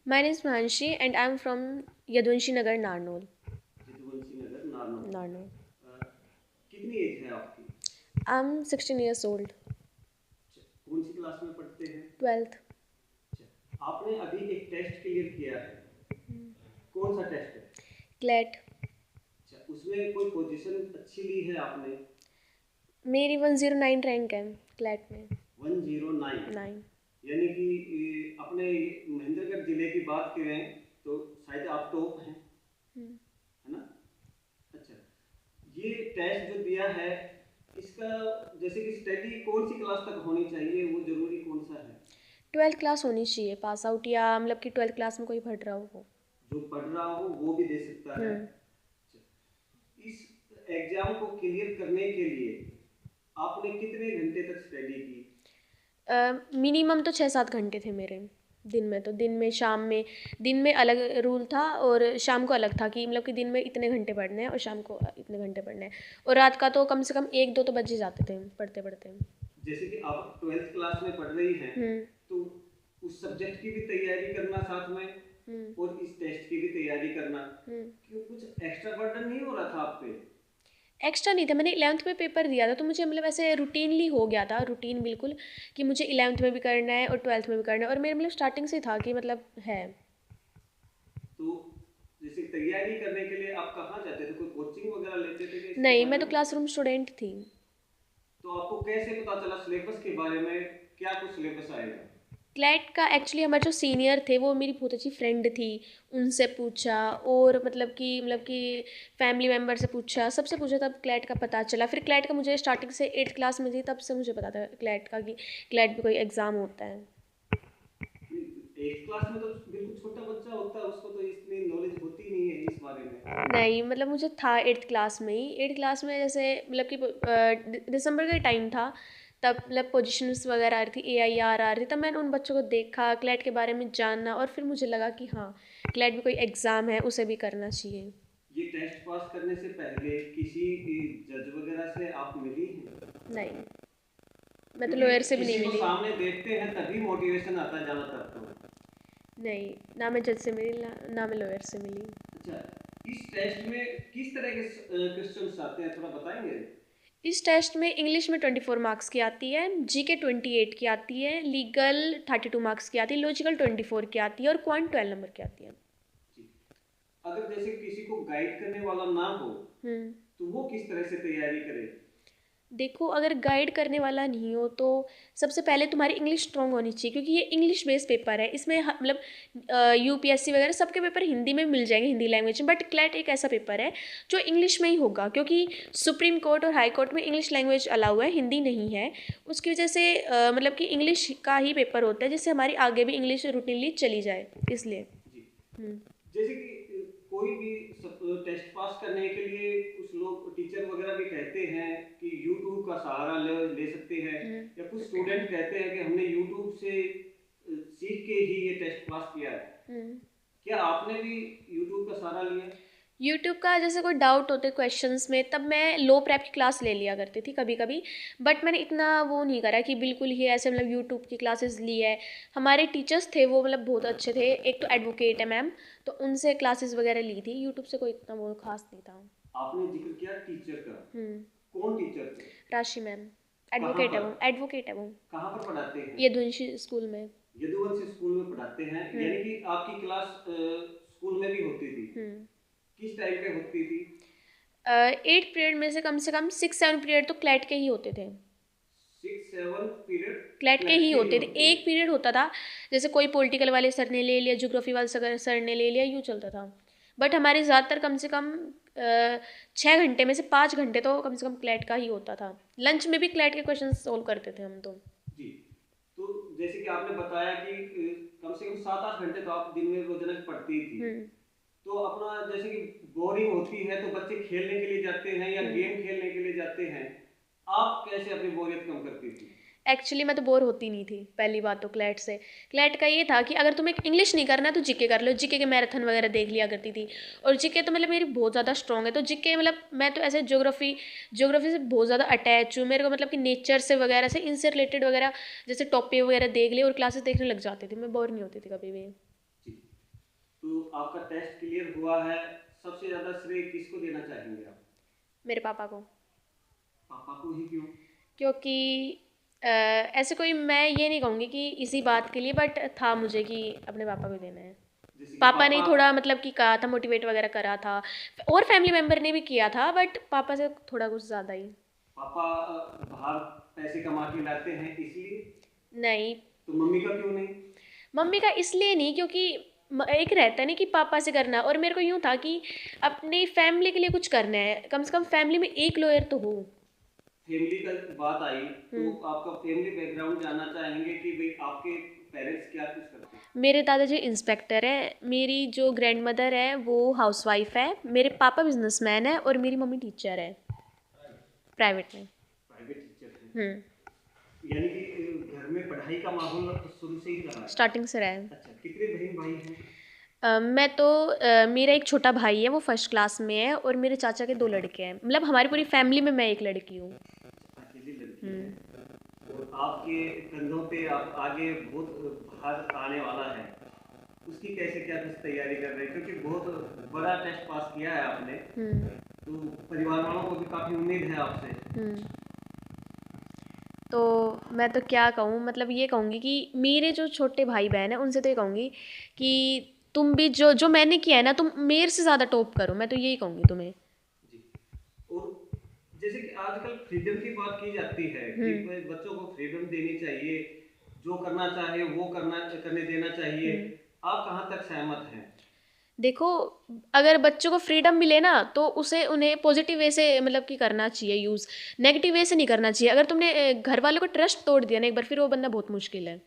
My name is Manshi and I'm from Yadunshi Nagar, Narnaul. Yaduvanshi Nagar Narnaul. Narnaul. अ, कितनी as है आपकी? I'm 16 years old. अच्छा, कौन सी class में पढ़ते हैं? 12th. अच्छा, आपने अभी एक टेस्ट क्लियर किया है, कौन सा टेस्ट है? क्लेट. अच्छा, उसमें कोई पोजीशन अच्छी ली है आपने? मेरी 109 रैंक है क्लेट में. 109। 9. यानी कि अपने महेंद्रगढ़ जिले की बात करें तो शायद आप टॉप हैं, है ना? अच्छा, ये टेस्ट जो दिया है, इसका जैसे कि स्टडी कौन सी क्लास तक होनी चाहिए, वो जरूरी कौन सा है? 12th क्लास होनी चाहिए पास आउट, या मतलब कि 12th क्लास में कोई पढ़ रहा हो वो. जो पढ़ रहा हो वो भी दे सकता है। अच्छा, इस एग्जाम को क्लियर करने के लिए आपने कितने घंटे तक स्टडी की? मिनिमम तो 6-7 घंटे थे मेरे दिन में. तो दिन में, शाम में, दिन में अलग रूल था और शाम को अलग था कि मतलब कि दिन में इतने घंटे पढ़ने हैं और शाम को इतने घंटे पढ़ने हैं. और रात का तो कम से कम 1-2 तो बज ही जाते थे पढ़ते पढ़ते. जैसे कि आप 12th क्लास में पढ़ रही हैं, हम्म. तो उस सब्जेक्ट की भी तैयारी करना साथ में हम्म. और इस टेस्ट की भी तैयारी करना, हम्म. क्यों कुछ एक्स्ट्रा बर्डन नहीं हो रहा था आप पे? एक्स्ट्रा नहीं था. मैंने 11th में पेपर दिया था तो मुझे मतलब ऐसे रूटीनली हो गया था, रूटीन बिल्कुल, कि मुझे 11th में भी करना है और 12th में भी करना है. और मेरे मतलब स्टार्टिंग से ही था कि मतलब है. तो जैसे तैयारी करने के लिए आप कहाँ जाते थे, कोई कोचिंग वगैरह लेते थे कि इसके नहीं, बारे मैं तो में? क्लासरूम स्टूडेंट थी. तो आपको कैसे पता चला सिलेबस के बारे में, क्या कुछ सिलेबस आएगा? क्लैट का एक्चुअली हमारे जो सीनियर थे वो मेरी बहुत अच्छी फ्रेंड थी. उनसे पूछा और मतलब कि फैमिली मेम्बर से पूछा, सबसे पूछा, तब क्लैट का पता चला. फिर क्लैट का मुझे स्टार्टिंग से 8th क्लास में थी तब से मुझे पता था क्लैट का, कि क्लैट भी कोई एग्ज़ाम होता है. एट्थ क्लास में तो बिल्कुल छोटा बच्चा होता है, उसको तो इतनी नॉलेज होती नहीं है इस बारे में। नहीं, मतलब मुझे था 8th क्लास में ही. 8th क्लास में जैसे मतलब कि दिसंबर का टाइम था, तब मतलब पोजीशंस वगैरह आ रही थी, AIR आ रही थी. तब मैंने उन बच्चों को देखा, क्लैट के बारे में जानना, और फिर मुझे लगा कि हाँ, क्लैट भी कोई एग्ज़ाम है, उसे भी करना चाहिए. ये टेस्ट पास करने से पहले किसी जज वगैरह से आप मिली हैं? नहीं, मैं तो क्योंकि लॉयर से भी नहीं किसी को मिली. सामने देखते हैं तभी मोटिवेशन आता है ज़्यादातर तो। नहीं, ना मैं जज से मिली, ना मैं लॉयर से मिली. अच्छा, इस टेस्ट में किस तरह के क्वेश्चंस आते हैं, थोड़ा बताएंगे? इस टेस्ट में इंग्लिश में 24 मार्क्स की आती है, GK 28 की आती है, लीगल 32 मार्क्स की आती है, लॉजिकल 24 की आती है और क्वांट 12 नंबर की आती है. जी, अगर जैसे किसी को गाइड करने वाला ना हो, हम्म. तो वो किस तरह से तैयारी करे? देखो, अगर गाइड करने वाला नहीं हो तो सबसे पहले तुम्हारी इंग्लिश स्ट्रांग होनी चाहिए, क्योंकि ये इंग्लिश बेस्ड पेपर है. इसमें मतलब UPSC वगैरह सबके पेपर हिंदी में मिल जाएंगे, हिंदी लैंग्वेज में. बट क्लैट एक ऐसा पेपर है जो इंग्लिश में ही होगा, क्योंकि सुप्रीम कोर्ट और हाई कोर्ट में इंग्लिश लैंग्वेज अलाउ है, हिंदी नहीं है. उसकी वजह से मतलब कि इंग्लिश का ही पेपर होता है, जिससे हमारी आगे भी इंग्लिश रूटीनली चली जाए, इसलिए. जी, हम्म. जैसे कि कोई भी टेस्ट पास करने के लिए कुछ लोग टीचर वगैरह भी कहते हैं कि यूट्यूब का सहारा ले ले सकते हैं, हम्म. या कुछ स्टूडेंट कहते हैं कि हमने यूट्यूब से सीख के ही ये टेस्ट पास किया है। हम्म. क्या आपने भी यूट्यूब का सहारा लिया? यूट्यूब का जैसे कोई डाउट होते क्वेश्चंस में, तब मैं लो प्रैप की क्लास ले लिया करती थी कभी कभी. बट मैंने इतना वो नहीं करा कि बिल्कुल ही ऐसे मतलब यूट्यूब की क्लासेस ली है. हमारे टीचर्स थे वो मतलब बहुत अच्छे थे. एक तो एडवोकेट है मैम, तो उनसे क्लासेस वगैरह ली थी. यूट्यूब से कोई इतना वो खास नहीं था. आपने जिक्र किया टीचर का, हम्म. कौन टीचर थे? राशि मैम. कहाँ एडवोकेट है पर? वो, एडवोकेट है वो. कहाँ पर पढ़ाते हैं? ये धुंशी स्कूल में. यदुवंशी स्कूल में पढ़ाते हैं, हम्म. यानी कि आपकी क्लास स्कूल में भी होती थी? हम्म. किस टाइम पे होती थी? 8 पीरियड में से कम 6-7 पीरियड तो क्लैट के ही होते थे. 6-7 पीरियड क्लैट के क्लैट ही के ही होते थे. होते हैं। एक पीरियड होता था, जैसे कोई पॉलिटिकल वाले सर ने ले लिया, ज्योग्राफी वाले सर ने ले लिया, यूँ चलता था. बट हमारे ज़्यादातर कम से कम 6 घंटे में से 5 घंटे तो कम से कम क्लैट का ही होता था. लंच में भी क्लैट के क्वेश्चन सोल्व करते थे हम तो. जी, तो जैसे कि आपने बताया कि कम से कम 7-8 घंटे तो आप दिन में रोजाना पढ़ती थी, हम्म. तो अपना जैसे कि बोरिंग होती है तो बच्चे खेलने के लिए जाते हैं या हम्म. गेम खेलने के लिए जाते हैं, आप कैसे अपनी बोरियत कम करती थी? एक्चुअली मैं तो बोर होती नहीं थी, पहली बात तो क्लैट से. क्लैट का ये था कि अगर तुम्हें इंग्लिश नहीं करना है तो जीके कर लो. जीके के मैराथन वगैरह देख लिया करती थी. और जीके तो मतलब मेरी बहुत ज़्यादा स्ट्रॉन्ग है, तो जीके मतलब मैं तो ऐसे ज्योग्राफी से बहुत ज़्यादा अटैच हूँ. मेरे को मतलब कि नेचर से वगैरह से, इनसे रिलेटेड वगैरह, जैसे टॉपिक वगैरह देख लिए और क्लासेस देखने लग जाती थी. मैं बोर नहीं होती थी कभी भी. जी, तो आपका टेस्ट क्लियर हुआ है, सबसे ज़्यादा श्रेय किसको देना चाहेंगे आप? मेरे पापा को। पापा को ही क्यों? क्योंकि ऐसे कोई, मैं ये नहीं कहूँगी कि इसी बात के लिए, बट था मुझे कि अपने पापा को देना है। जैसे कि पापा ने ही पापा थोड़ा मतलब कि कहा था, मोटिवेट वगैरह करा था, और फैमिली मेम्बर ने भी किया था, बट पापा से थोड़ा कुछ ज़्यादा ही। पापा बाहर पैसे कमा के लाते हैं इसलिए, नहीं, तो मम्मी का क्यों नहीं? मम्मी का इसलिए नहीं, क्योंकि एक रहता है नहीं कि पापा से करना, और मेरे को यूँ था कि अपनी फैमिली के लिए कुछ करना है, कम से कम फैमिली में एक लॉयर तो हो। फैमिली का बात आई तो हम्म। आपका फैमिली बैकग्राउंड जानना चाहेंगे कि भाई आपके पेरेंट्स क्या कुछ करते हैं? मेरे दादाजी इंस्पेक्टर है, मेरी जो ग्रैंड मदर है वो हाउसवाइफ है, मेरे पापा बिजनेसमैन है, और मेरी मम्मी टीचर है, प्राइवेट में। प्राइवेट टीचर हैं। हम्म। यानी कि घर में पढ़ाई का माहौल शुरू से ही रहा है। स्टार्टिंग से रहा है। अच्छा, कितने बहन भाई हैं? मैं तो मेरा एक छोटा भाई है, वो फर्स्ट क्लास में है, और मेरे चाचा के 2 लड़के हैं, मतलब हमारी पूरी फैमिली में मैं एक लड़की हूँ। अकेली लड़की हम्म। है और आपके कंधों पे आप आगे बहुत भार आने वाला है, उसकी कैसे क्या कुछ तैयारी कर रहे हैं, क्योंकि बहुत बड़ा टेस्ट पास किया है आपने, हम्म। तो परिवार वालों को भी काफ़ी उम्मीद है आपसे। हम्म। तो मैं तो क्या कहूँ, मतलब ये कहूँगी कि मेरे जो छोटे भाई बहन हैं उनसे तो ये कहूँगी कि तुम भी जो जो मैंने किया है ना, तुम मेरे से ज़्यादा टॉप करो, मैं तो यही कहूँगी तुम्हें। जी। और जैसे कि आजकल फ्रीडम की बात की जाती है कि हम्म। बच्चों को फ्रीडम देनी चाहिए, जो करना चाहे वो करने देना चाहिए, हम्म। आप कहाँ तक सहमत हैं? देखो, अगर बच्चों को फ्रीडम मिले ना, तो उसे उन्हें पॉजिटिव वे से मतलब कि करना चाहिए यूज़, नेगेटिव वे से नहीं करना चाहिए। अगर तुमने घर वालों को ट्रस्ट तोड़ दिया ना एक बार, फिर वो बनना बहुत मुश्किल है।